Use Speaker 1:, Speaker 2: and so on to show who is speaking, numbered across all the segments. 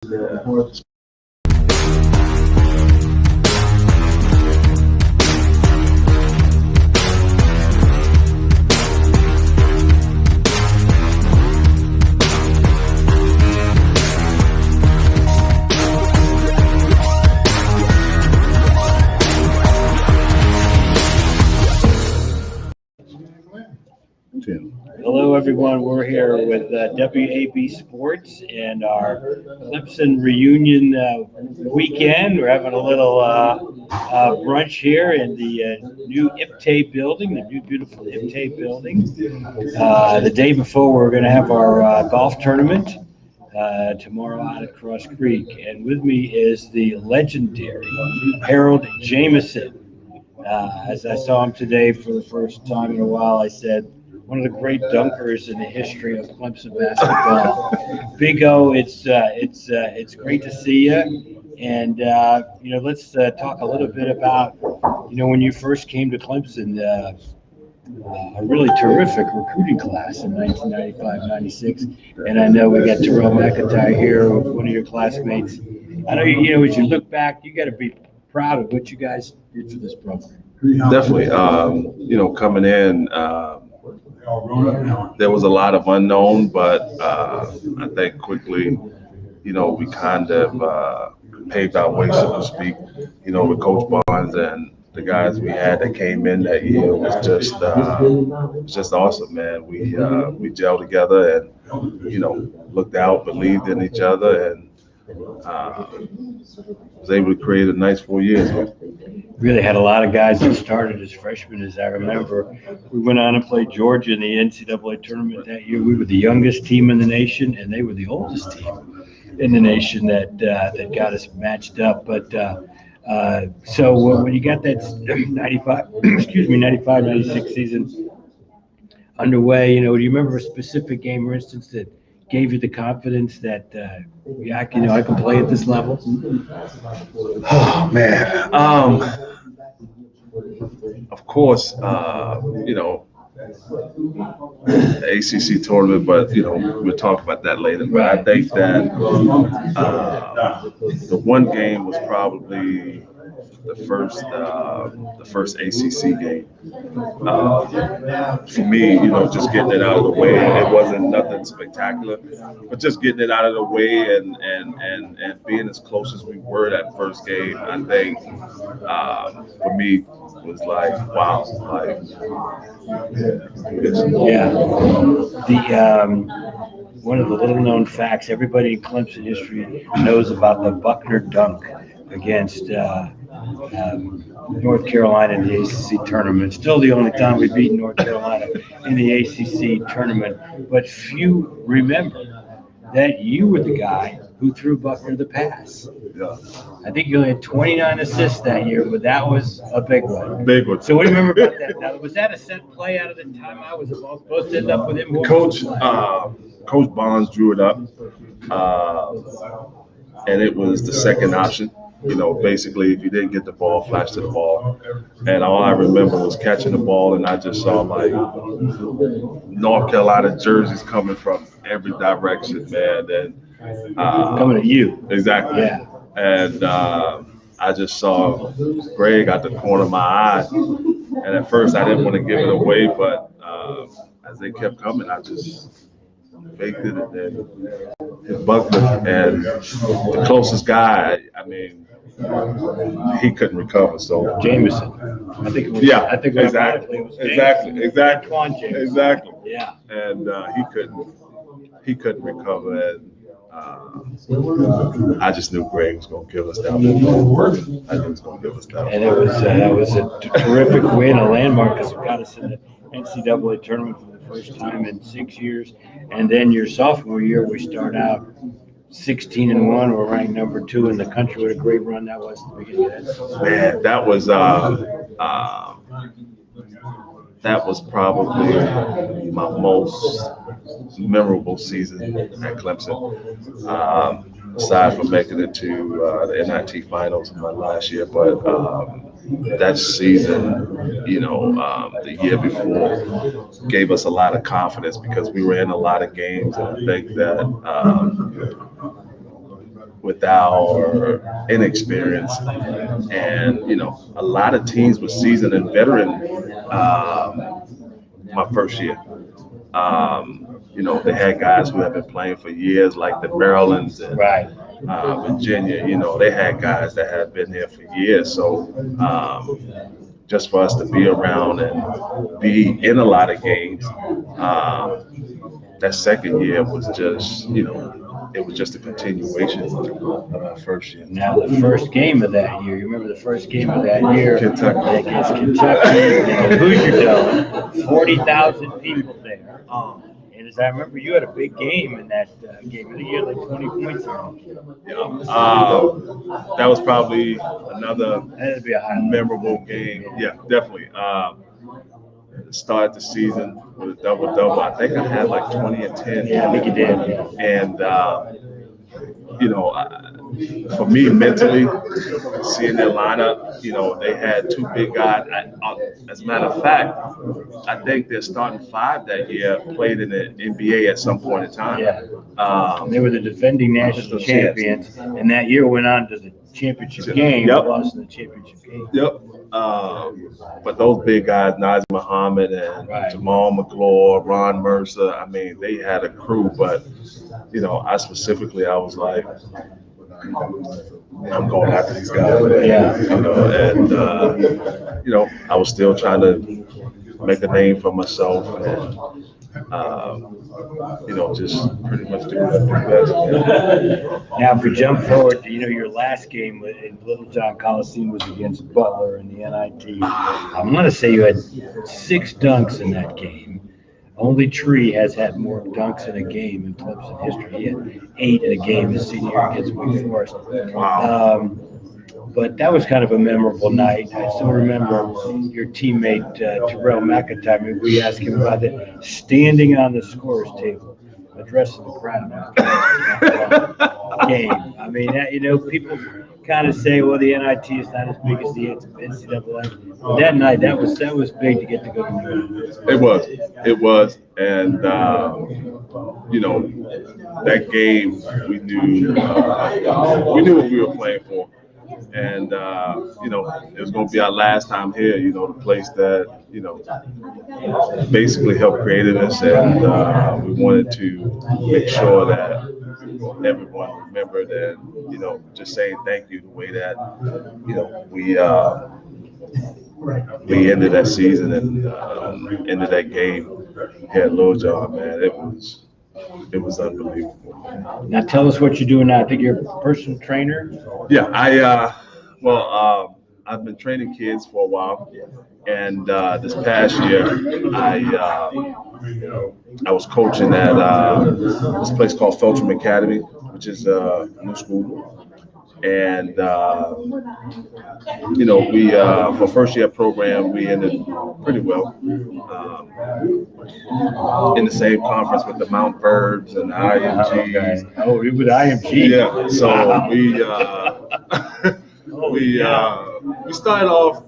Speaker 1: Hello, everyone. We're here with W.A.B. Sports and our Clemson reunion weekend. We're having a little brunch here in the new IPTAY building, the new beautiful IPTAY building. The day before, we're going to have our golf tournament tomorrow out at Cross Creek. And with me is the legendary Harold Jamison. As I saw him today for the first time in a while, I said, one of the great dunkers in the history of Clemson basketball. Big O, it's great to see you. And let's talk a little bit about when you first came to Clemson, a really terrific recruiting class in 1995-96. And I know we got Terrell McIntyre here, one of your classmates. I know as you look back, you got to be proud of what you guys did for this program.
Speaker 2: Definitely, coming in. There was a lot of unknown, but I think quickly, we kind of paved our way, so to speak, with Coach Barnes and the guys we had that came in that year. It was just awesome, man. We gelled together and, looked out, believed in each other, and was able to create a nice 4 years.
Speaker 1: Really had a lot of guys that started as freshmen, as I remember. We went on and played Georgia in the NCAA tournament that year. We were the youngest team in the nation, and they were the oldest team in the nation that got us matched up. But so when you got that 95, 96 season underway, do you remember a specific game or instance that gave you the confidence that I can play at this level?
Speaker 2: Oh man, of course, the ACC tournament, but we'll talk about that later. But I think that the one game was probably the first ACC game. For me, just getting it out of the way. It wasn't nothing spectacular, but just getting it out of the way and being as close as we were that first game, I think for me was like, wow, like
Speaker 1: yeah. One of the little known facts everybody in Clemson history knows about the Buckner dunk against North Carolina in the ACC tournament. Still the only time we've beaten North Carolina in the ACC tournament. But few remember that you were the guy who threw Buckner the pass.
Speaker 2: Yeah.
Speaker 1: I think you only had 29 assists that year, but that was a big one.
Speaker 2: Big one.
Speaker 1: So what do you remember about that? Now, was that a set play out of the timeout? Was it supposed to end up with him?
Speaker 2: Coach Barnes drew it up, and it was the second option. Basically, if you didn't get the ball, flash to the ball. And all I remember was catching the ball, and I just saw like North Carolina jerseys coming from every direction, man. And
Speaker 1: coming at you.
Speaker 2: Exactly.
Speaker 1: Yeah.
Speaker 2: And I just saw Greg out the corner of my eye. And at first, I didn't want to give it away, but as they kept coming, I just faked it and then hit Buckner. And the closest guy, I mean, he couldn't recover. So
Speaker 1: Jamison, I think it was.
Speaker 2: Yeah,
Speaker 1: I think
Speaker 2: exactly.
Speaker 1: It was
Speaker 2: Exactly.
Speaker 1: Antoine Jamison.
Speaker 2: Exactly.
Speaker 1: Yeah.
Speaker 2: And he couldn't recover. And I just knew Greg was going to give us that. I knew he was going to give us that.
Speaker 1: And that was a terrific win, a landmark, because it got us in the NCAA tournament for the first time in 6 years. And then your sophomore year, we start out 16-1. We're ranked number 2 in the country. What a great run that was at the beginning of that.
Speaker 2: Man, that was probably my most memorable season at Clemson. Aside from making it to the NIT finals in my last year, but that season, the year before, gave us a lot of confidence because we were in a lot of games, and I think that with our inexperience. And, a lot of teams were seasoned and veteran my first year. They had guys who have been playing for years, like the Marylands and
Speaker 1: Right.
Speaker 2: Virginia. They had guys that had been there for years. So just for us to be around and be in a lot of games, that second year was just, it was just a continuation of our first year.
Speaker 1: Now, the first game of that year, you remember the first game of that year
Speaker 2: Kentucky.
Speaker 1: against Kentucky in the Hoosier Dome, 40,000 people there. And as I remember, you had a big game in that game. I think you had like 20 points in it.
Speaker 2: That was probably another
Speaker 1: That'd be a highlight.
Speaker 2: memorable game. Yeah, definitely. Started the season with a double. I think I had like 20 and 10.
Speaker 1: Yeah, I think you did.
Speaker 2: And for me mentally, seeing their lineup, they had two big guys. As a matter of fact, I think their starting five that year played in the NBA at some point in time.
Speaker 1: Yeah. They were the defending national champions, and that year went on to the championship game.
Speaker 2: Yep.
Speaker 1: Lost in the championship game.
Speaker 2: Yep. But those big guys, Nazir Muhammad and
Speaker 1: Right.
Speaker 2: Jamal McClure, Ron Mercer, I mean, they had a crew. But, I was like, I'm going after these guys.
Speaker 1: Yeah.
Speaker 2: And, I was still trying to make a name for myself and, just pretty much do what I do best.
Speaker 1: Now, if we jump forward to, your last game in Littlejohn Coliseum was against Butler in the NIT. I'm going to say you had 6 dunks in that game. Only Tree has had more dunks in a game in Clemson history. He had 8 in a game his senior year against Wake Forest.
Speaker 2: Wow.
Speaker 1: But that was kind of a memorable night. I still remember your teammate, Terrell McIntyre. We asked him about it, standing on the scorer's table, addressing the crowd after game. I mean, people kind of say, well, the NIT is not as big as the NCAA. But that night, that was big to get to go to New York.
Speaker 2: It was. And, that game, we knew what we were playing for. And, it was going to be our last time here, the place that, basically helped created us. And we wanted to make sure that everyone remembered and, just saying thank you the way that, we ended that season and ended that game here at Littlejohn, man. It was unbelievable.
Speaker 1: Now tell us what you're doing now. I think you're a personal trainer.
Speaker 2: Yeah, I've been training kids for a while, and this past year I was coaching at this place called Feltram Academy, which is a new school. And we for first year program we ended pretty well in the same conference with the Mount Verbs and the IMGs.
Speaker 1: Okay. Oh, you with IMG?
Speaker 2: Yeah. So we started off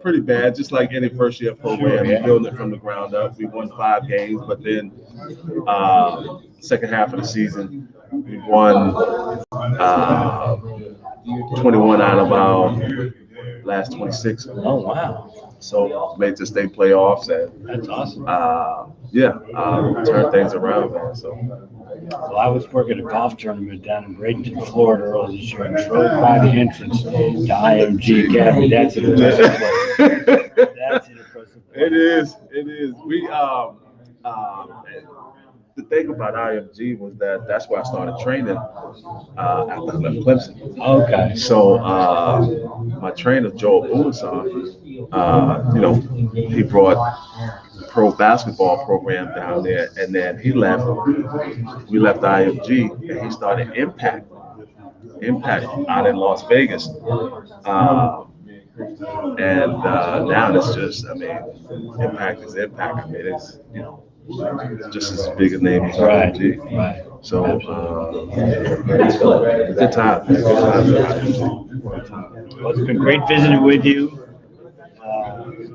Speaker 2: pretty bad, just like any first year program.
Speaker 1: Sure, yeah.
Speaker 2: Building it from the ground up. We won 5 games, but then second half of the season we won 21 out of our last 26.
Speaker 1: Oh, wow.
Speaker 2: So made the state playoffs and
Speaker 1: That's awesome.
Speaker 2: turned things around, man. So
Speaker 1: Well, I was working a golf tournament down in Bradenton, Florida earlier this year and drove by the entrance to IMG Academy. That's an impressive place. That's an impressive place.
Speaker 2: It is. We the thing about IMG was that's where I started training after I left Clemson.
Speaker 1: Okay.
Speaker 2: So my trainer Joel Boulisson, he brought pro basketball program down there, and then he left. We left IMG, and he started Impact out in Las Vegas. And now it's just, Impact is Impact. it's just as big a name as IMG.
Speaker 1: Right.
Speaker 2: So good time.
Speaker 1: Well, it's been great visiting with you.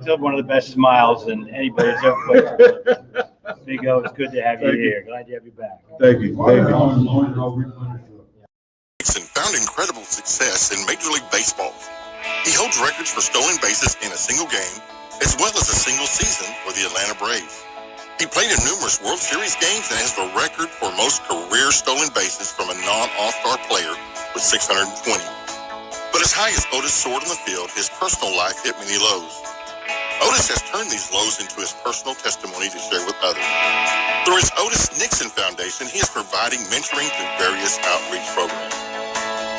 Speaker 1: Still one of the best smiles and anybody's ever played. Big O, it's good to have you here. Glad to have you back.
Speaker 2: Thank you. Thank you.
Speaker 3: Nixon found incredible success in Major League Baseball. He holds records for stolen bases in a single game, as well as a single season for the Atlanta Braves. He played in numerous World Series games and has the record for most career stolen bases from a non-All-Star player with 620. But as high as Otis soared on the field, his personal life hit many lows. Otis has turned these lows into his personal testimony to share with others. Through his Otis Nixon Foundation, he is providing mentoring through various outreach programs.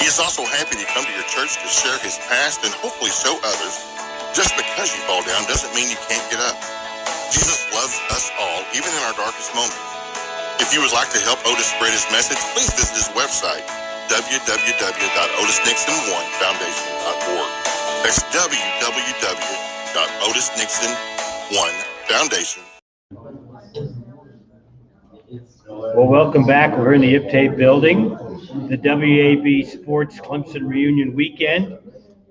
Speaker 3: He is also happy to come to your church to share his past and hopefully show others just because you fall down doesn't mean you can't get up. Jesus loves us all, even in our darkest moments. If you would like to help Otis spread his message, please visit his website, www.otisnixon1foundation.org. That's www.otisnixon1foundation.
Speaker 1: Well, welcome back. We're in the IPTAPE building, the W.A.B. Sports Clemson Reunion Weekend.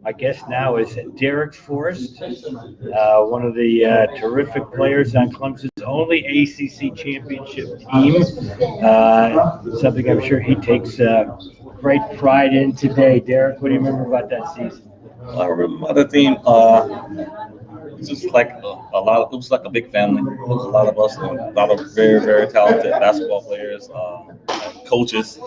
Speaker 1: My guest now is Derek Forrest, one of the terrific players on Clemson's only ACC championship team. Something I'm sure he takes great pride in today. Derek, what do you remember about that season?
Speaker 4: I remember the team. It was just like a lot. It was like a big family. There was a lot of us, a lot of very, very talented basketball players, coaches,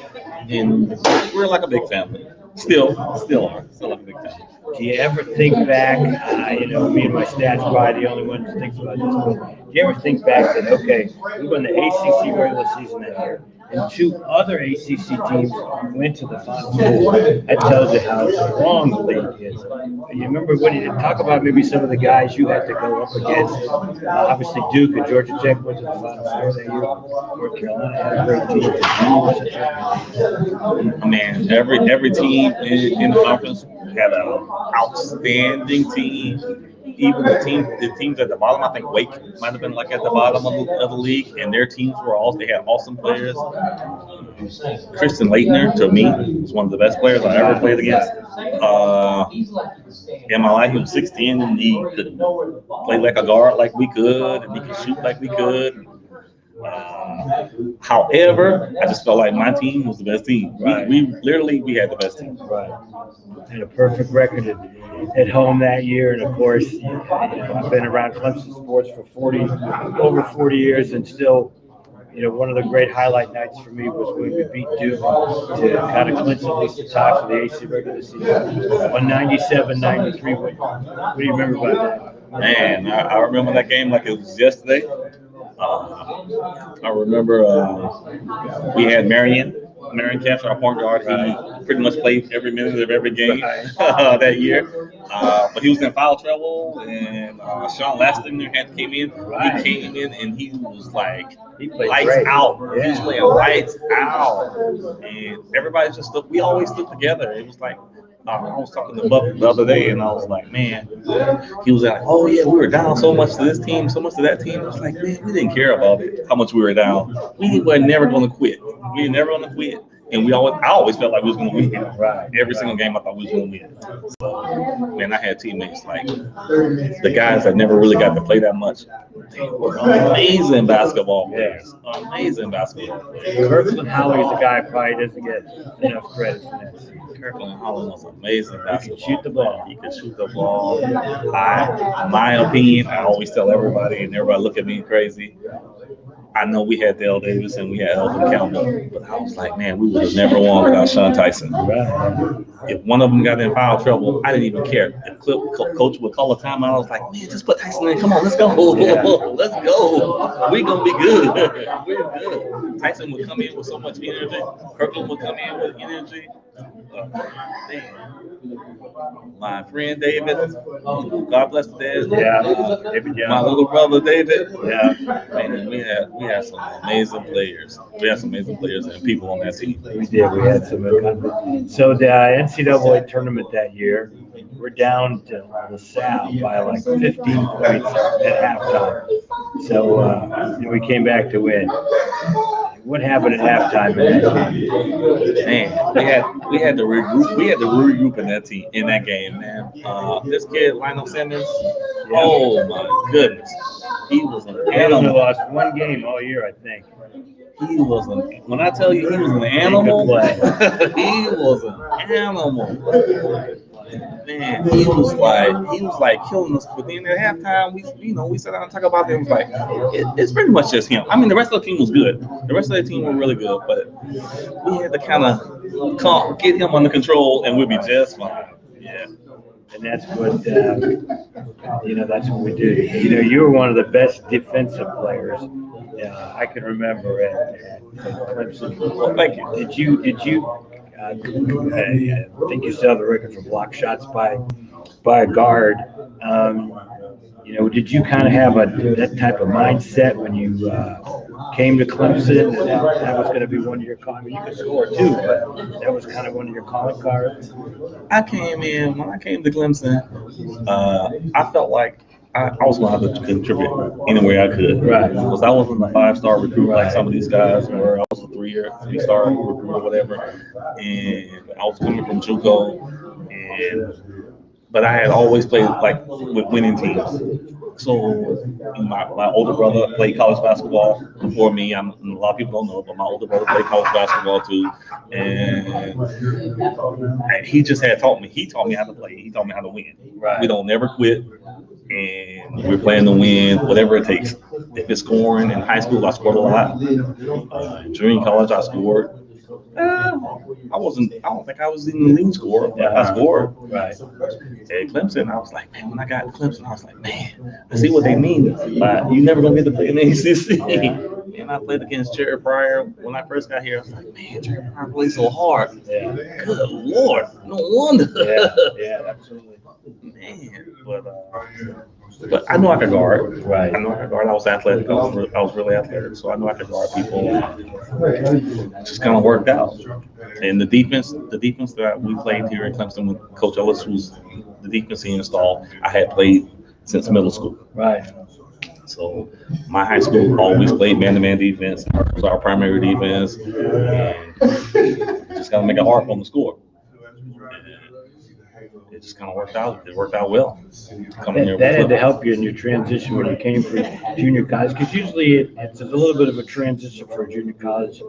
Speaker 4: and we're like a big family. Still like a big family.
Speaker 1: Do you ever think back, me and my staff's probably the only one who thinks about this, but do you ever think back that, okay, we won the ACC regular season that year, and two other ACC teams went to the Final Four? That tells you how strong the league is. You remember when you talk about maybe some of the guys you had to go up against? Obviously, Duke and Georgia Tech went to the Final Four that year. North Carolina had a great team.
Speaker 4: Man, every team in the conference had an outstanding team. Even the teams at the bottom, I think Wake might have been like at the bottom of the league, and their teams they had awesome players. Christian Laettner, to me, was one of the best players I ever played against. In my life, he was 6'10", and he could play like a guard like we could, and he could shoot like we could. However, I just felt like my team was the best team.
Speaker 1: Right.
Speaker 4: We had the best team.
Speaker 1: Right. Had a perfect record at home that year, and of course, I've been around Clemson sports for over 40 years, and still, one of the great highlight nights for me was when we beat Duke to kind of clinch at least the top of the AC regular season on 97-93. What do you remember about that?
Speaker 4: Man, I remember that game like it was yesterday. I remember we had Marion Capture, our point guard. He pretty much played every minute of every game that year. But he was in foul trouble, and Sean Lastinger came in. He came in, and he was like lights
Speaker 1: great.
Speaker 4: out.
Speaker 1: Yeah.
Speaker 4: He was playing lights out, and everybody we always stood together. It was like. I was talking to Buck the other day, and I was like, man, he was like, oh, yeah, we were down so much to this team, so much to that team. I was like, man, we didn't care about it, how much we were down. We were never going to quit. We were never going to quit. And I always felt like we was going to win.
Speaker 1: Right.
Speaker 4: Every single game I thought we was going to win. So, man, I had teammates like the guys that never really got to play that much. They were amazing basketball players. Amazing basketball players.
Speaker 1: Kirkland Howley is a guy who probably doesn't get enough credit for that.
Speaker 4: Kirkland Howley was amazing basketball.
Speaker 1: He could shoot the ball.
Speaker 4: He could shoot the ball. In my opinion, I always tell everybody, and everybody look at me crazy. I know we had Dale Davis and we had Elvin Campbell, but I was like, man, we would have never won without Sean Tyson.
Speaker 1: Right.
Speaker 4: If one of them got in foul trouble, I didn't even care. If coach would call a timeout, I was like, man, just put Tyson in. Come on, let's go.
Speaker 1: Yeah.
Speaker 4: Let's go. We're going to be good. We're good. Tyson would come in with so much energy. Kirkland would come in with energy. My friend David, God bless the dead.
Speaker 1: Yeah. David, yeah.
Speaker 4: My little brother David.
Speaker 1: Yeah.
Speaker 4: Man, we had some amazing players. We had some amazing players and people on that team.
Speaker 1: We did. We had some. So the NCAA tournament that year, we're down to LaSalle by like 15 points at halftime. So we came back to win. What happened at halftime in that game?
Speaker 4: Man, we had to regroup. We had to regroup in that game, man. This kid, Lionel Simmons. Oh my goodness, he was an
Speaker 1: He only
Speaker 4: animal.
Speaker 1: lost one game all year, I think.
Speaker 4: He was an. When I tell you he was an animal, he was an animal. Man, he was like killing us. But then at halftime, we sat down and talked about it. It was like it's pretty much just him. I mean, the rest of the team was good. The rest of the team were really good, but we had to kind of get him under control, and we'll be just fine.
Speaker 1: Yeah. And that's what that's what we do. You were one of the best defensive players I can remember at Clemson.
Speaker 4: Well, thank you.
Speaker 1: Did you? I think you still have the record for block shots by a guard. Did you kind of have that type of mindset when you came to Clemson, and that was going to be one of your calling? I mean, you could score too, but that was kind of one of your calling cards.
Speaker 4: When I came to Clemson, I felt like I was going to have to contribute any way I could.
Speaker 1: Right.
Speaker 4: Because I wasn't a 5-star recruit like some of these guys were. I was a 3-star recruit or whatever. And I was coming from JUCO. But I had always played like with winning teams. So my older brother played college basketball before me. A lot of people don't know, but my older brother played college basketball too. And he just had taught me. He taught me how to play. He taught me how to win.
Speaker 1: Right.
Speaker 4: We don't never quit. And we're playing to win, whatever it takes. If it's scoring in high school, I scored a lot. During college, I scored. I don't think I was in the leading scorer, but I scored.
Speaker 1: Right.
Speaker 4: At Clemson, I was like, man, when I got to Clemson, I was like, man, I see what they mean. But you never gonna get to play in the ACC. And I played against Jared Pryor when I first got here. I was like, man, Jared Pryor plays so hard.
Speaker 1: Yeah.
Speaker 4: Good Lord, no wonder.
Speaker 1: Yeah, absolutely.
Speaker 4: Man, but I knew I could guard.
Speaker 1: Right.
Speaker 4: I knew I could guard. I was athletic. I was really athletic, so I knew I could guard people. It just kind of worked out. And the defense that we played here in Clemson with Coach Ellis, who's the defense he installed, I had played since middle school.
Speaker 1: Right.
Speaker 4: So my high school always played man-to-man defense. It was our primary defense, and just got to make it hard for them to score. It just kind of worked out. It worked out well.
Speaker 1: That had to help you in your transition when you came from junior college, because usually it's a little bit of a transition for a junior college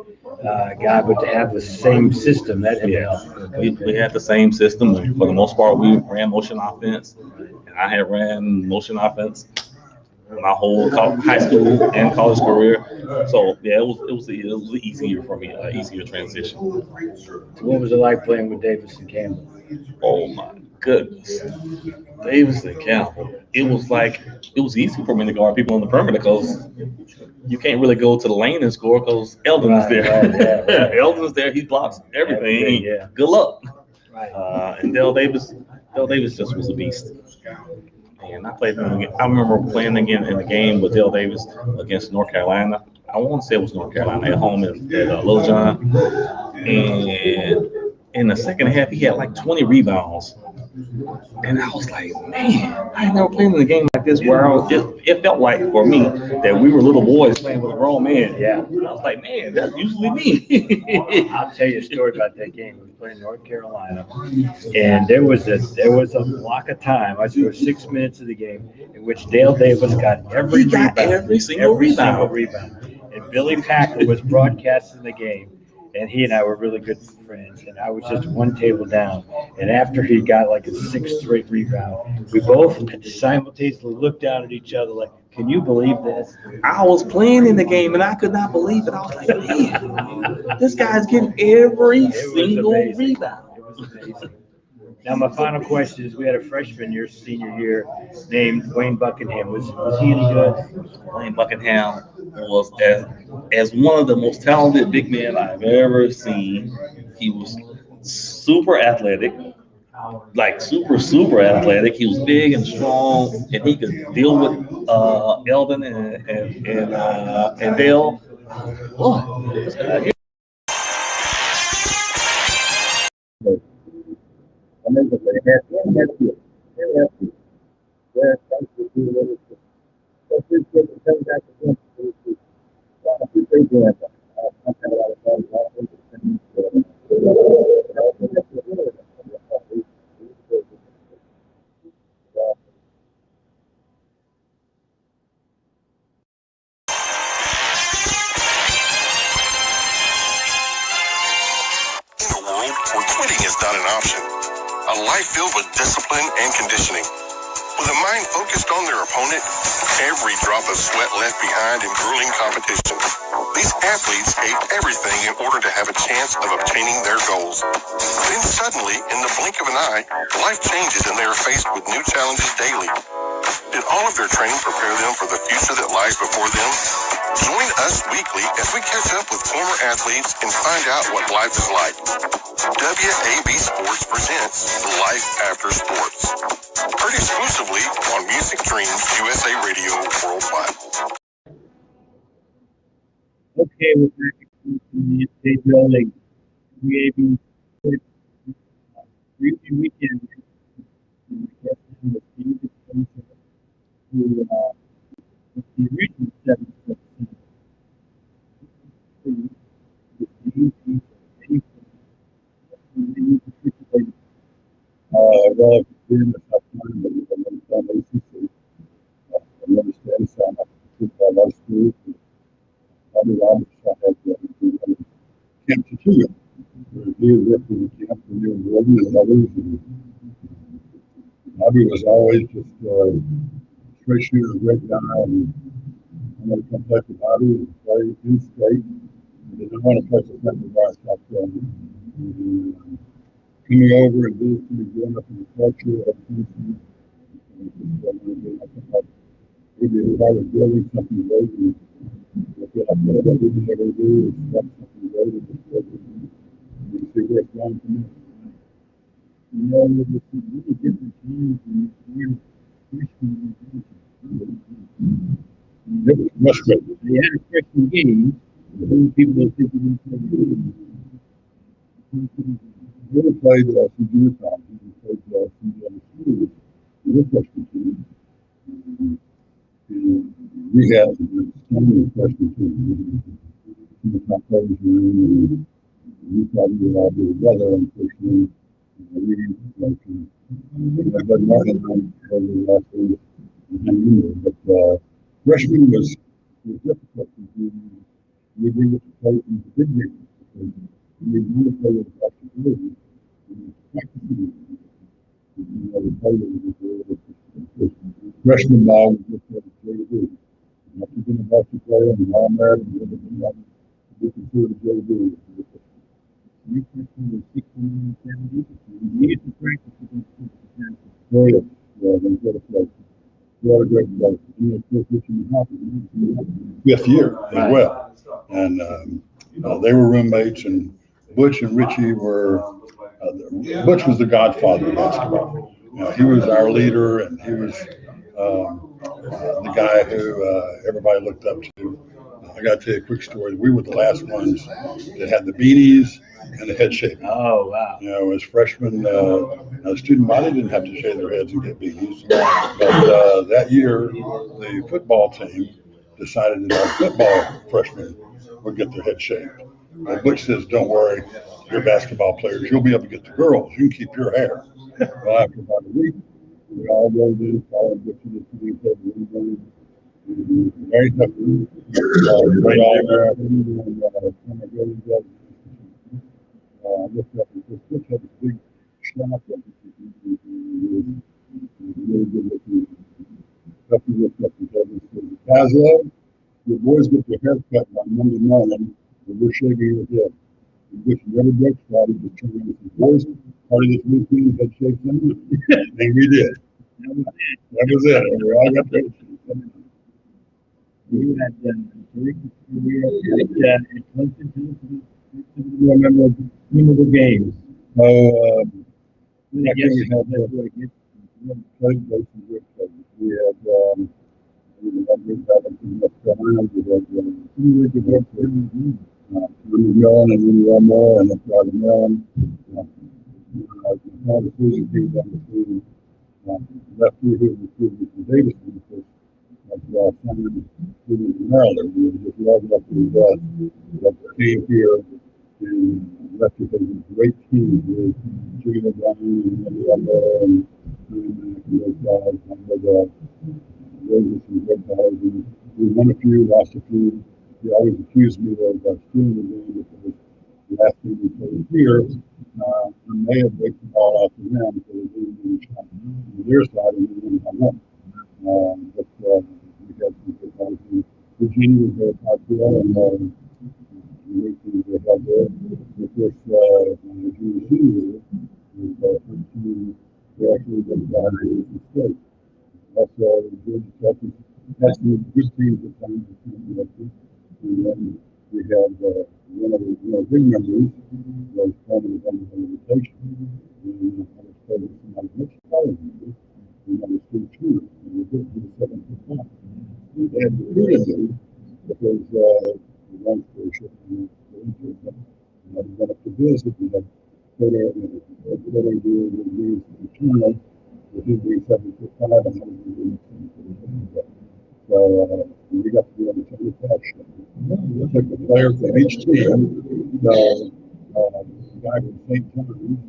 Speaker 1: guy, but to have the same system, that had to help.
Speaker 4: We had the same system. For the most part, we ran motion offense, and I had ran motion offense my whole high school and college career. So yeah, it was easier for me, easier transition.
Speaker 1: What was it like playing with Davis and Campbell?
Speaker 4: Oh my goodness, Davis and Campbell. It was easy for me to guard people on the perimeter because you can't really go to the lane and score because Eldon is there.
Speaker 1: Right.
Speaker 4: Eldon is there. He blocks everything.
Speaker 1: Yeah.
Speaker 4: Good luck.
Speaker 1: Right.
Speaker 4: And Dale Davis just was a beast. And I remember playing again in the game with Dale Davis against North Carolina. I want to say it was North Carolina at home at Little John. And in the second half, he had like 20 rebounds. And I was like, man, I ain't never played in a game like this where it felt like for me that we were little boys playing with a grown man.
Speaker 1: Yeah.
Speaker 4: And I was like, man, that's usually me.
Speaker 1: I'll tell you a story about that game. We played in North Carolina, and there was a block of time. I scored 6 minutes of the game in which Dale Davis got every single rebound. And Billy Packer was broadcasting the game. And he and I were really good friends, and I was just one table down. And after he got like a 6th straight rebound, we both simultaneously looked down at each other like, can you believe this?
Speaker 4: I was playing in the game, and I could not believe it. I was like, man, this guy's getting every single rebound.
Speaker 1: It was amazing. Now, my final question is, we had a freshman your senior year named Wayne Buckingham. Was he any good?
Speaker 4: Wayne Buckingham was as one of the most talented big men I've ever seen. He was super athletic, like super athletic. He was big and strong, and he could deal with Eldon and Dale. Oh, this guy here.
Speaker 3: In a world where quitting is not an option, a life filled with discipline and conditioning, with a mind focused on their opponent, every drop of sweat left behind in grueling competition, these athletes gave everything in order to have a chance of obtaining their goals. Then suddenly, in the blink of an eye, life changes and they are faced with new challenges daily. Did all of their training prepare them for the future that lies before them? Join us weekly as we catch up with former athletes and find out what life is like. W.A.B Sports presents Life After Sports. Heard exclusively on Music Dreams USA Radio Worldwide.
Speaker 1: Okay, we're back in the state building. W.A.B Sports Reunion Weekend. To the original 7 well, during the tough time, but I understand some football schools. Probably Roberts had Camp Tattoo. He was working with Camp and and others. And Bobby was always just straight shooter, great guy. And I want to come play for Bobby and play in state. And I want to play for Central Bar South Carolina. Coming over and visiting, growing up in the culture of Houston. Maybe if I was building something great, and I feel like what we can ever do is start something great and just build it and see where it's going from there. You know, it's a really different times when you're freshman. It was much better. They had a freshman game. Many people don't think they didn't play the game. We never played some junior times. We played some other schools. We were freshman team. We had so many freshmen teams. Some of my players were in, and we probably would all be together, unfortunately. We didn't like, but Martin over the last 9 years. But freshman was difficult to do. We didn't get to play in the big games because we didn't want to play with the flexibility. Practicing, the players with freshman ball was just what it's going to do. If you're going to basketball and all that, and everything else, you can see the JV. You can see 16 and 70. You need to practice against the Oh, yeah. Yeah, they've got a place. What a great place. And of course, which is happening. 5th year as well. And they were roommates, and Butch and Richie were, Butch was the godfather of basketball. He was our leader, and he was the guy who everybody looked up to. I got to tell you a quick story. We were the last ones that had the beanies and the head shaving. Oh, wow.
Speaker 2: As freshmen, the student body didn't have to shave their heads and get beanies. But that year, the football team decided that our football freshmen would get their head shaved. Well, Butch says, don't worry, you're basketball players. You'll be able to get the girls. You can keep your hair. Well, after about a week, we all rolled in, followed Butch to the team, very tough. Right all there. I looked up and said, Butch had a big shot. Really good looking. He looked up and said, Paslow, your boys get their hair cut on Monday morning, and we're shaking your head. Which never Brooks started to turn around and say, boys, part of this new team had shaped them. And we did. That was it. We all got that. We had at Clemson memorable games. Oh, I guess we had played places with we had John and then one more and then Charlie Mellon. All the Susan teams on the team. Left here who was from Davidson, because Simon
Speaker 5: in Maryland. We just loved up to death. But came here and represented a great team with Junior Brown and many other and those guys. And those some great guys. And we won a few, lost a few. They always accused me of stealing the game because the last team we played here, we may have break the ball out to them because they didn't do the shot on their side and we didn't come up. But we had some good guys. Virginia was very popular and the great things they had there. And of course, when the junior senior was 13, we actually went down to the state. Also, Georgia Tech had some good teams at times. And then we had one of the big members was probably on the invitation. And I was told that somebody much taller than me, and I was still shooter. And we did the 7 foot. They had recruited me because the long story short, and I went up to visit. We had photo deal with me in China. With him being 7'5", and I was doing 7 foot. So we got to be on the same catch. We took the players from each team. The guy from St. John's,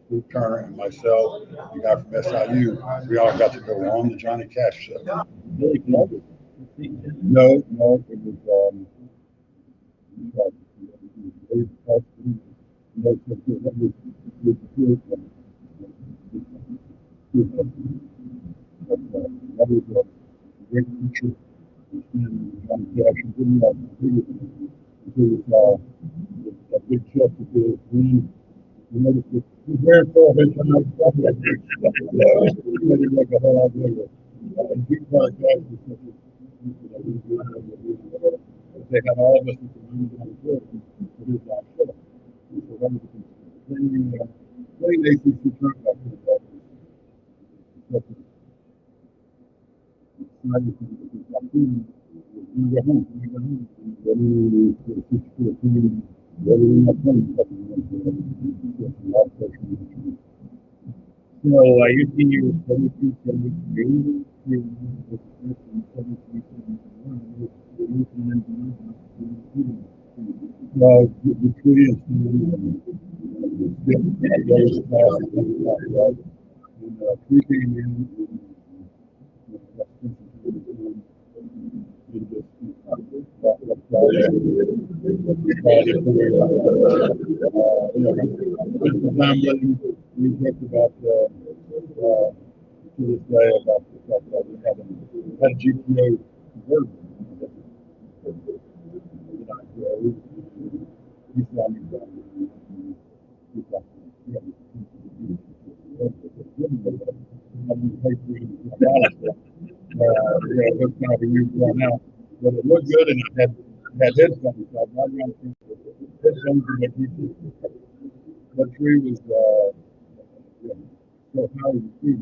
Speaker 5: Steve Turner, and myself, the guy from SIU, we all got to go on the Johnny Cash show.
Speaker 1: Really cool.
Speaker 5: No, it was that was a great feature. Johnny Cash didn't have a big chest to do it. You know, the very full head time. Like a whole lot bigger. And big part of that was they had all of us in the room down the field for his last show. So that was playing ACC tournament after that was such a exciting thing because that team we go home, ready to switch to a team, ready to not play a lot of pressure.
Speaker 1: So your senior was 72, 73,
Speaker 5: The Koreans, we came in we talked about to this day about the fact that we had a GPA conversion. That's kind of a huge one now. But it looked good, and I had headphones. So I got headphones in my GPA. That tree was so high in the tree.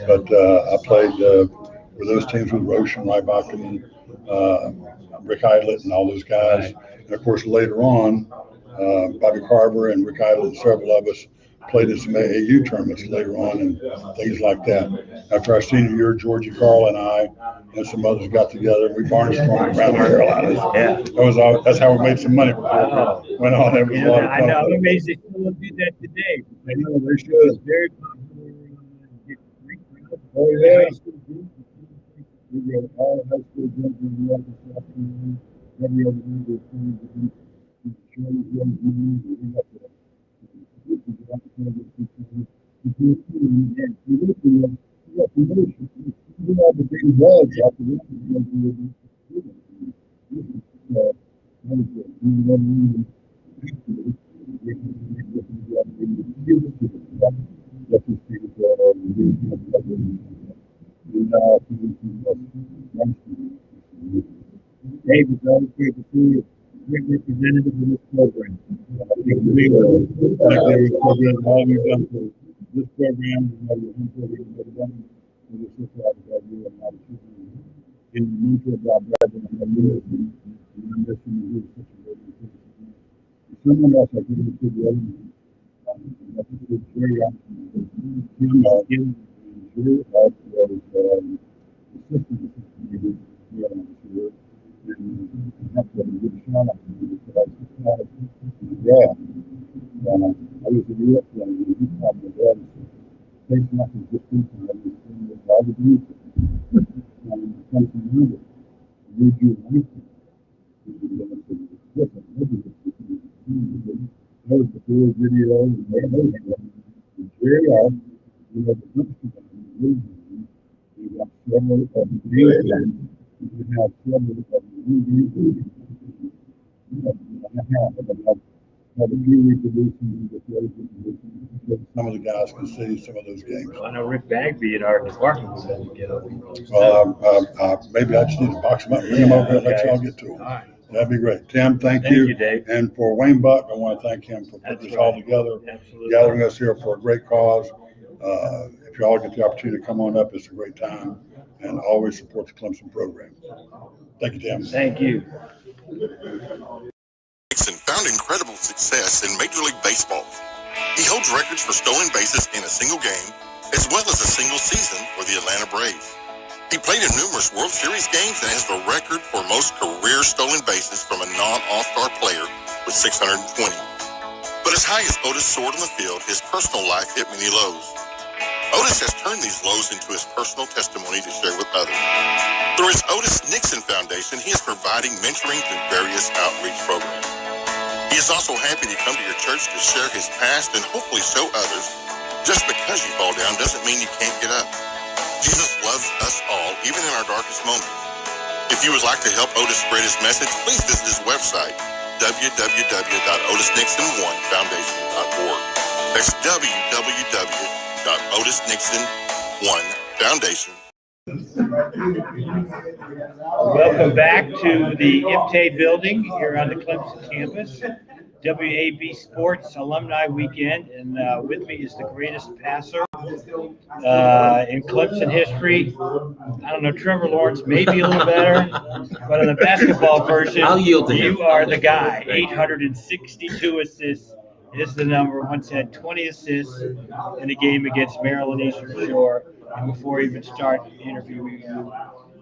Speaker 5: But I played for those teams with Roshan, Rybach, and Rick Eilert and all those guys. And of course, later on, Bobby Carver and Rick Eilert and several of us played in some AAU tournaments later on and things like that. After our senior year, Georgie Carl and I and some others got together and we barnstormed around the Carolinas.
Speaker 1: Yeah.
Speaker 5: That's how we made some money before we went on. It was a lot of
Speaker 1: I
Speaker 5: fun.
Speaker 1: know. I'm amazed they still do that today.
Speaker 5: I know they should.
Speaker 1: It's very popular.
Speaker 5: Oh yeah. We got all high school jumps in the afternoon. every other member of the team, David, always great to see you. Great representative in this program. I think we will, like every program, all you've done for this program, you know, your own program, you've done. We're so proud to have you and our children in the nature of our brother and our leaders. And I'm just going to do such a great thing. Someone else I couldn't see the other one. I think it was very awesome. Jim, Drew, was assistant here on the field. And that's what a good shot at me. Yeah. I was a U.S. player. He taught me that. Take nothing just in time. I was doing it all the time. Something new. Would you like to? That was the cool video. And very odd. You know, the next one. We got several of the videos. We have several of the videos. Some of the guys can see some of those games.
Speaker 1: I know Rick Bagby in our department was going to get over.
Speaker 5: Well, maybe I just need to box them up, bring them over, and let y'all get to them.
Speaker 1: All right.
Speaker 5: That'd be great. Tim, thank
Speaker 1: Thank
Speaker 5: you.
Speaker 1: you, Dave.
Speaker 5: And for Wayne Buck, I want to thank him for putting this all together,
Speaker 1: Absolutely.
Speaker 5: gathering us here for a great cause. If y'all get the opportunity to come on up, it's a great time, and always support the Clemson program. Thank you, Tim.
Speaker 1: Thank you.
Speaker 3: Nixon found incredible success in Major League Baseball. He holds records for stolen bases in a single game, as well as a single season for the Atlanta Braves. He played in numerous World Series games and has the record for most career stolen bases from a non-All-Star player with 620. But as high as Otis soared on the field, his personal life hit many lows. Otis has turned these lows into his personal testimony to share with others. Through his Otis Nixon Foundation, he is providing mentoring through various outreach programs. He is also happy to come to your church to share his past and hopefully show others just because you fall down doesn't mean you can't get up. Jesus loves us all, even in our darkest moments. If you would like to help Otis spread his message, please visit his website, www.otisnixon1foundation.org. That's www.otisnixon1foundation.
Speaker 1: Welcome back to the IPTAY building here on the Clemson campus. W.A.B. Sports Alumni Weekend, and with me is the greatest passer in Clemson history. I don't know, Trevor Lawrence may be a little better, but on the basketball version,
Speaker 6: I'll yield to him.
Speaker 1: You are the guy. 862 assists is the number. Once had 20 assists in a game against Maryland Eastern Shore. And before we even start interviewing you,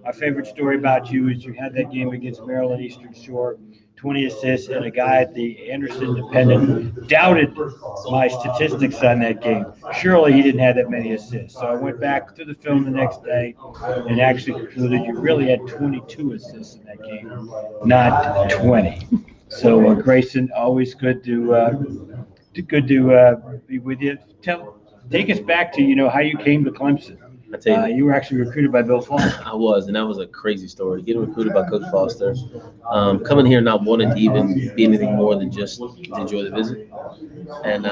Speaker 1: our favorite story about you is you had that game against Maryland Eastern Shore, 20 assists, and a guy at the Anderson Independent doubted my statistics on that game. Surely he didn't have that many assists. So I went back to the film the next day and actually concluded you really had 22 assists in that game, not 20. So Grayson, always good to be with you. Take us back to how you came to Clemson.
Speaker 6: I tell you,
Speaker 1: You were actually recruited by Bill Foster.
Speaker 6: I was, and that was a crazy story. Getting recruited by Coach Foster, coming here not wanting to even be anything more than just to enjoy the visit, and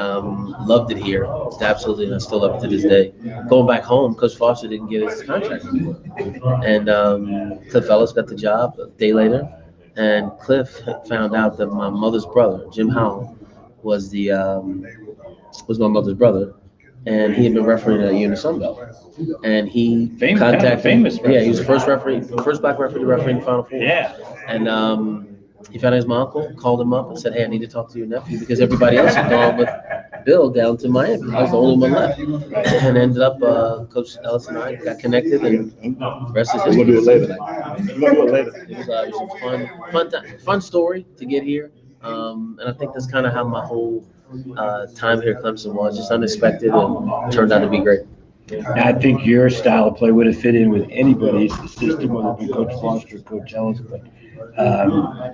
Speaker 6: loved it here. Absolutely, and I still love it to this day. Going back home, Coach Foster didn't get his contract anymore, and Cliff Ellis got the job a day later, and Cliff found out that my mother's brother, Jim Howell, was my mother's brother. And he had been refereeing at the Sun Belt. And he contacted
Speaker 1: famous.
Speaker 6: Yeah, he was the first black referee to referee in the Final Four.
Speaker 1: Yeah.
Speaker 6: And he found out my uncle, called him up and said, "Hey, I need to talk to your nephew," because everybody else had gone with Bill down to Miami. I was the only one left. And ended up, Coach Ellis and I got connected, and the rest is history.
Speaker 5: We'll do it later.
Speaker 6: It was a fun story to get here. And I think that's kind of how my whole time here at Clemson was, just unexpected and turned out to be great.
Speaker 1: I think your style of play would have fit in with anybody's system, whether it be Coach Foster or Coach Ellis. But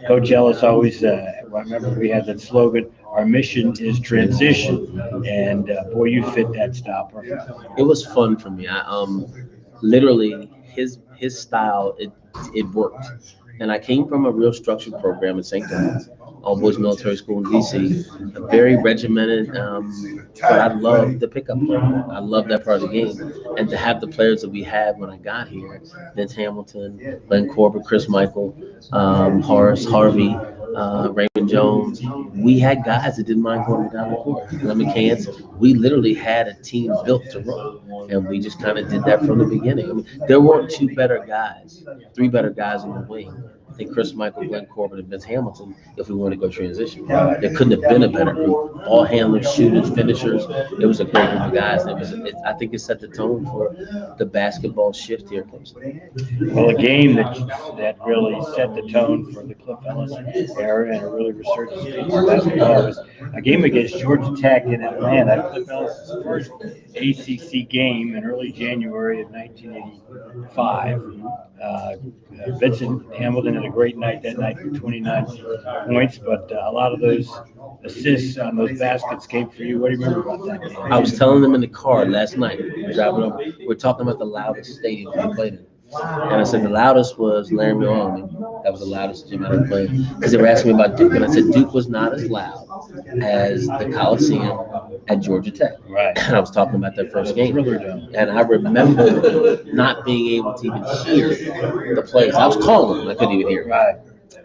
Speaker 1: Coach Ellis always, I remember we had that slogan, "Our mission is transition," and boy, you fit that style perfectly.
Speaker 6: It was fun for me. I literally his style it worked, and I came from a real structured program in St. Thomas, all boys military school in DC, a very regimented. But I loved the pickup play. I loved that part of the game, and to have the players that we had when I got here, Vince Hamilton, Glenn Corbett, Chris Michael, Horace Harvey. Raymond Jones, we had guys that didn't mind going down the court. Lemon Cans, we literally had a team built to run, and we just kind of did that from the beginning. I mean, there weren't three better guys in the wing than Chris Michael, Glenn Corbett, and Vince Hamilton if we wanted to go transition. There couldn't have been a better group. All handlers, shooters, finishers. It was a great group of guys. And I think it set the tone for the basketball shift here.
Speaker 1: Well, a game that really set the tone for the Cliff Ellis era and a really resurgence in basketball was a game against Georgia Tech in Atlanta. Cliff Ellis' first ACC game in early January of 1985. Vincent Hamilton had a great night that night with 29 points, but a lot of those assists on those baskets came for you. What do you remember about that game?
Speaker 6: I was telling them in the car last night. We're driving over. We're talking about the loudest stadium we played in. And I said the loudest was Laramie, Wyoming. That was the loudest gym I ever played. Because they were asking me about Duke, and I said Duke was not as loud as the Coliseum at Georgia Tech.
Speaker 1: Right.
Speaker 6: And I was talking about that first game. And I remember not being able to even hear the plays. I was calling them. I couldn't even hear it.
Speaker 1: Right.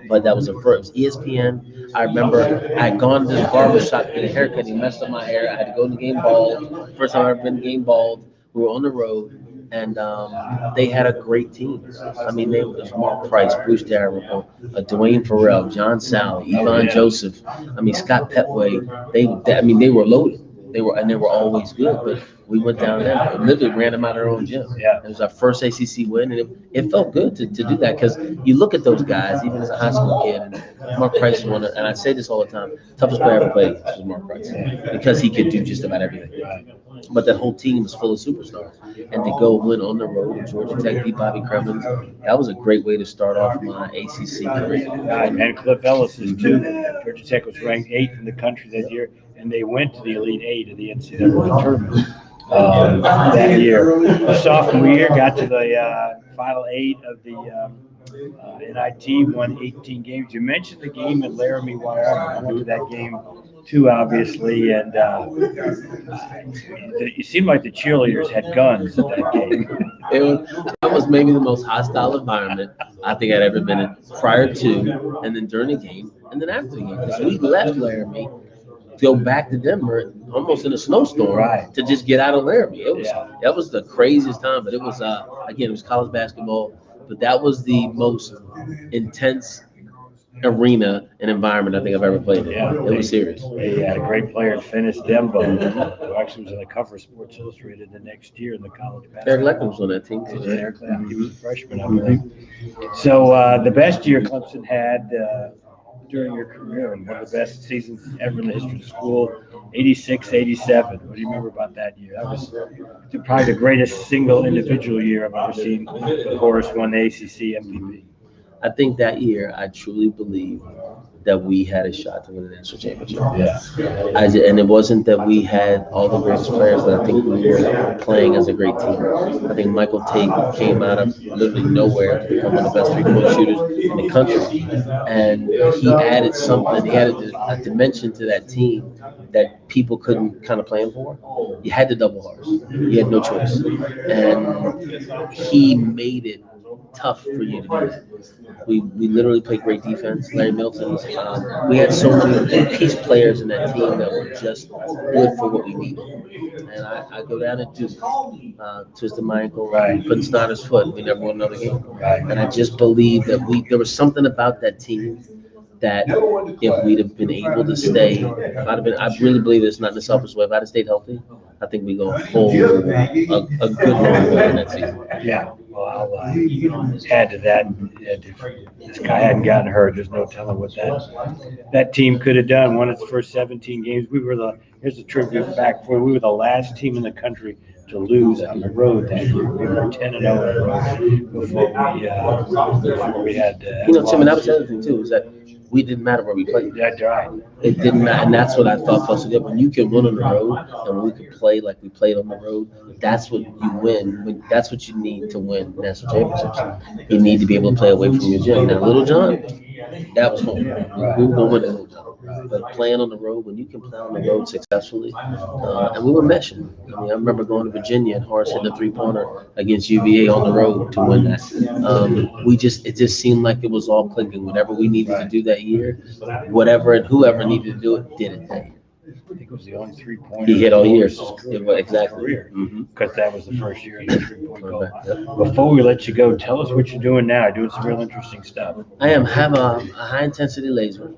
Speaker 6: But that was the first. ESPN, I remember I had gone to the barbershop to get a haircut. He messed up my hair. I had to go to the game bald. First time I've ever been to the game bald. We were on the road. And they had a great team. I mean, there was Mark Price, Bruce Dalrymple, Dwayne Farrell, John Sally, Yvonne Joseph. I mean, Scott Petway. They were loaded. They were always good. But we went down there and literally ran them out of their own gym.
Speaker 1: Yeah.
Speaker 6: It was our first ACC win, and it felt good to do that because you look at those guys, even as a high school kid, and Mark Price is one of, and I say this all the time, toughest player I ever played was Mark Price because he could do just about everything. But that whole team was full of superstars. And to go win on the road in Georgia Tech, beat Bobby Cremins, that was a great way to start off my ACC career.
Speaker 1: And Cliff Ellis is too. Georgia Tech was ranked 8th in the country that year, and they went to the Elite 8 of the NCAA tournament that year. The sophomore year, got to the Final 8 of the NIT, won 18 games. You mentioned the game in Laramie, Wyoming. I went to that game too, obviously, and it seemed like the cheerleaders had guns at that game.
Speaker 6: That was maybe the most hostile environment I think I'd ever been in prior to, and then during the game, and then after the game. Because we left Laramie to go back to Denver almost in a snowstorm to just get out of Laramie. That was the craziest time, but it was again, it was college basketball, but that was the most intense arena and environment I think I've ever played in.
Speaker 1: Yeah,
Speaker 6: it was serious.
Speaker 1: They had a great player in Finis Dembo, who actually was on the cover of Sports Illustrated the next year in the college basketball.
Speaker 6: Eric Leckman was on that team too.
Speaker 1: Eric Leckman, he was a freshman, I believe. So the best year Clemson had during your career, and one of the best seasons ever in the history of the school, 86, 87. What do you remember about that year? That was probably the greatest single individual year I've ever seen. Horace won the ACC MVP.
Speaker 6: I think that year, I truly believe that we had a shot to win the national championship. And it wasn't that we had all the greatest players, but I think we were playing as a great team. I think Michael Tate came out of literally nowhere to become one of the best three-point shooters in the country. And he added something, he added a dimension to that team that people couldn't kind of plan for. You had to double ours. You had no choice. And he made it tough for you to do that. We literally played great defense. Larry Milton, we had so many piece players in that team that were just good for what we needed. And I go down and Duke, twisted my ankle, couldn't start his foot. We never won another game. And I just believe that there was something about that team that if we'd have been able to stay, I really believe it's not in a selfish way. If I'd have stayed healthy, I think we go full a good long way in that season.
Speaker 1: Yeah. Well, I'll add to that. If this guy hadn't gotten hurt, there's no telling what that team could have done. Won its first 17 games. Here's a tribute back for we were the last team in the country to lose on the road that year. We were 10-0 on the road before we had.
Speaker 6: Tim, and that was the other thing too, is that we didn't matter where we played.
Speaker 1: That's right.
Speaker 6: It didn't matter, and that's what I thought felt so good. When you can win on the road, and when we could play like we played on the road, that's what you win. That's what you need to win national championships. You need to be able to play away from your gym. Now, Little John, that was home. We were going to win Little John. But playing on the road, when you can play on the road successfully, and we were meshing. I mean, I remember going to Virginia and Horace hitting a three-pointer against UVA on the road to win that. It just seemed like it was all clicking. Whatever we needed to do that year, whatever and whoever needed to do it, did it that year.
Speaker 1: I think it was the only three-pointer
Speaker 6: He hit all year.
Speaker 1: Exactly.
Speaker 6: Mm-hmm.
Speaker 1: Because that was the first year of the three-point goal. Before we let you go, tell us what you're doing now. Doing some real interesting stuff.
Speaker 6: I have a high-intensity laser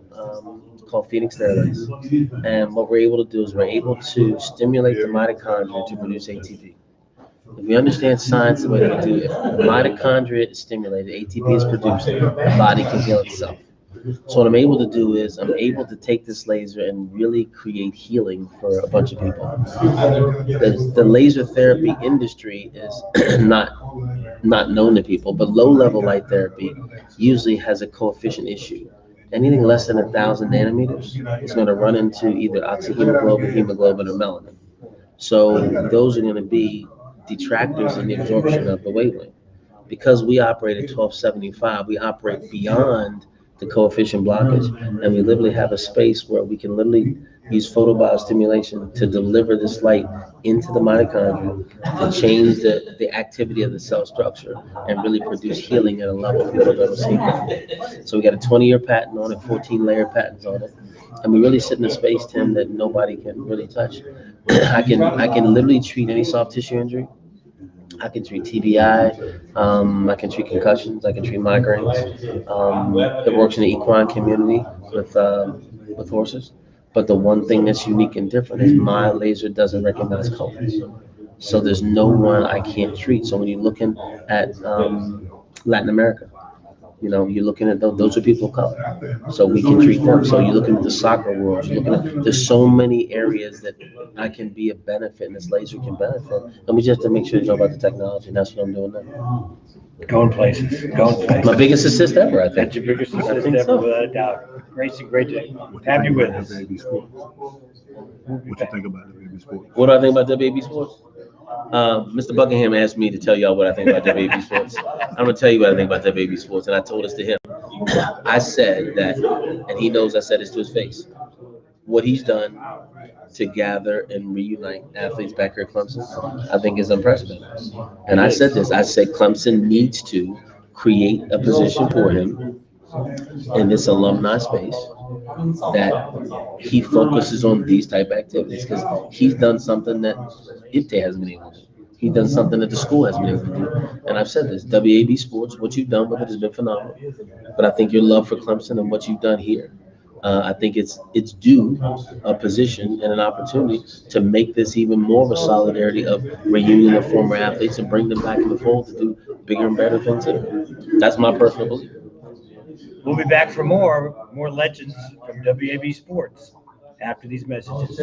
Speaker 6: called Phoenix Theralyze. And what we're able to do is we're able to stimulate the mitochondria to produce ATP. If we understand science the way that we do, if the mitochondria is stimulated, ATP is produced, the body can heal itself. So what I'm able to do is I'm able to take this laser and really create healing for a bunch of people. The laser therapy industry is not known to people, but low-level light therapy usually has a coefficient issue. Anything less than 1,000 nanometers is going to run into either oxyhemoglobin, hemoglobin, or melanin. So those are going to be detractors in the absorption of the wavelength. Because we operate at 1275, we operate beyond the coefficient blockage, and we literally have a space where we can literally use photobiostimulation to deliver this light into the mitochondria to change the activity of the cell structure and really produce healing at a level people have never seen before. So we got a 20-year patent on it, 14-layer patents on it, and we really sit in a space, Tim, that nobody can really touch. I can literally treat any soft tissue injury. I can treat TBI, I can treat concussions, I can treat migraines. It works in the equine community with horses. But the one thing that's unique and different is my laser doesn't recognize colors. So there's no one I can't treat. So when you're looking at Latin America, you're looking at those are people of color. So we can treat them. So you're looking at the soccer world. There's so many areas that I can be a benefit and this laser can benefit. And we just have to make sure you know about the technology. And that's what I'm doing now.
Speaker 1: Going places.
Speaker 6: My biggest assist ever, I think.
Speaker 1: That's your biggest assist ever, without a doubt. Grayson, great to have you with us.
Speaker 5: What you think about W.A.B sports?
Speaker 6: What do I think about W.A.B sports? Mr. Buckingham asked me to tell y'all what I think about W.A.B sports. I'm going to tell you what I think about W.A.B sports, and I told this to him. I said that, and he knows I said this to his face, what he's done to gather and reunite athletes back here at Clemson, I think is unprecedented. And I said this, I said Clemson needs to create a position for him in this alumni space that he focuses on these type of activities, because he's done something that IPTE hasn't been able to do. He's done something that the school hasn't been able to do. And I've said this, W.A.B sports, what you've done with it has been phenomenal. But I think your love for Clemson and what you've done here, I think it's due a position and an opportunity to make this even more of a solidarity of reunion of former athletes and bring them back in the fold to do bigger and better things here. That's my personal belief.
Speaker 1: We'll be back for more legends from W.A.B sports after these messages.